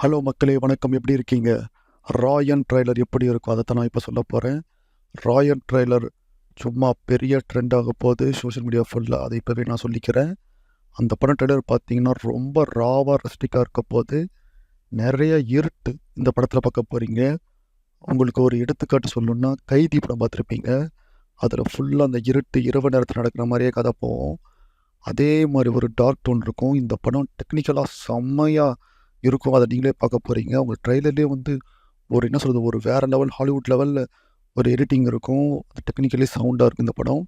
Hello மக்களே, வணக்கம். எப்படி இருக்கீங்க? ராயன் ட்ரெய்லர் எப்படி இருக்கும் அதை தான் நான் இப்போ சொல்ல போகிறேன். ராயன் ட்ரெய்லர் சும்மா பெரிய ட்ரெண்ட் ஆக போகுது சோஷியல் மீடியா ஃபுல்லாக. அதை இப்போவே நான் சொல்லிக்கிறேன். அந்த படம் ட்ரெய்லர் பார்த்தீங்கன்னா ரொம்ப ராவாக ரஸ்டிக்காக இருக்க போது. நிறைய இருட்டு இந்த படத்தில் பார்க்க போகிறீங்க. உங்களுக்கு ஒரு எடுத்துக்காட்டு சொல்லணுன்னா, கைதி படம் பார்த்துருப்பீங்க. அதில் ஃபுல்லாக அந்த இருட்டு இரவு நேரத்தில் நடக்கிற மாதிரியே கதை போகும். அதே மாதிரி ஒரு டார்க் டோன் இருக்கும். இந்த படம் டெக்னிக்கலாக செம்மையாக இருக்கும். அதை நீங்களே பார்க்க போகிறீங்க. உங்கள் ட்ரெய்லர்லேயே வந்து ஒரு என்ன சொல்கிறது, ஒரு வேறு லெவல் ஹாலிவுட் லெவலில் ஒரு எடிட்டிங் இருக்கும். அது டெக்னிக்கலி சவுண்டாக இருக்கும். இந்த படம்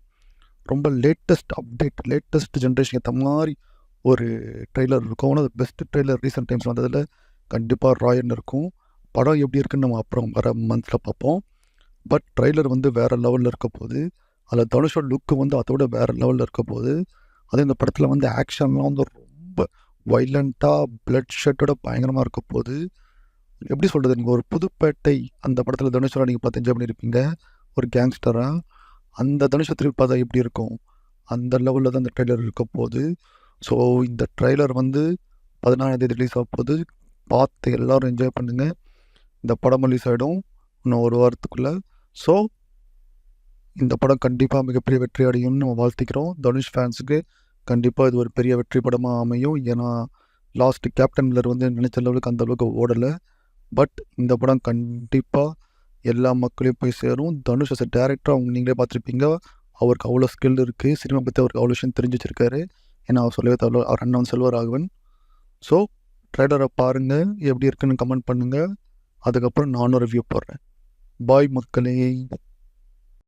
ரொம்ப லேட்டஸ்ட் அப்டேட், லேட்டஸ்ட் ஜென்ரேஷன் ஏற்ற மாதிரி ஒரு ட்ரெய்லர் இருக்கும். ஆனால் அது பெஸ்ட் ட்ரெய்லர் ரீசெண்ட் டைம்ஸ் வந்ததில் கண்டிப்பாக ராயன் இருக்கும். படம் எப்படி இருக்குன்னு நம்ம அப்புறம் வர மந்தில் பார்ப்போம். பட் ட்ரெய்லர் வந்து வேறு லெவலில் இருக்க போகுது. அதில் தனுஷோட லுக்கு வந்து அதோட வேறு லெவலில் இருக்க போகுது. அதே இந்த படத்தில் வந்து ஆக்ஷன்லாம் வந்து ரொம்ப வைலண்ட்டாக பிளட் ஷெட்டோட பயங்கரமாக இருக்க போகுது. எப்படி சொல்கிறது, நீங்கள் ஒரு புதுப்பேட்டை அந்த படத்தில் தனுஷோட நீங்கள் பார்த்து என்ஜாய் பண்ணியிருப்பீங்க ஒரு கேங்ஸ்டராக. அந்த தனுஷை திருப்பி பார்த்தா எப்படி இருக்கும், அந்த லெவலில் தான் இந்த ட்ரெய்லர் இருக்க போகுது. ஸோ இந்த ட்ரெய்லர் வந்து 14ஆம் ரிலீஸ் ஆக போகுது. பார்த்து எல்லோரும் என்ஜாய் பண்ணுங்கள். இந்த படம் ரிலீஸ் ஆகிடும் இன்னும் ஒரு வாரத்துக்குள்ளே. ஸோ இந்த படம் கண்டிப்பாக மிகப்பெரிய வெற்றி அடையும்னு நம்ம வாழ்த்திக்கிறோம். தனுஷ் ஃபேன்ஸுக்கு கண்டிப்பாக இது ஒரு பெரிய வெற்றி படமாக அமையும். ஏன்னா லாஸ்ட்டு கேப்டன் மில்லர் வந்து நினச்ச லெவலுக்கு அந்த அளவுக்கு ஓடலை. பட் இந்த படம் கண்டிப்பாக எல்லா மக்களையும் போய் சேரும். தனுஷ் அஸ் டேரக்டர் அவங்க நீங்களே பார்த்துருப்பீங்க. அவருக்கு அவ்வளோ ஸ்கில் இருக்குது. சினிமா பற்றி அவருக்கு அவ்வளோ விஷயம் தெரிஞ்சு வச்சிருக்காரு. ஏன்னா அவர் சொல்லவே தேவையில்ல, அவர் அண்ணன் செல்வராகவன். ஸோ ட்ரெய்லரை பாருங்கள், எப்படி இருக்குன்னு கமெண்ட் பண்ணுங்கள். அதுக்கப்புறம் நானும் ரிவ்யூ போடுறேன். பாய் மக்களே.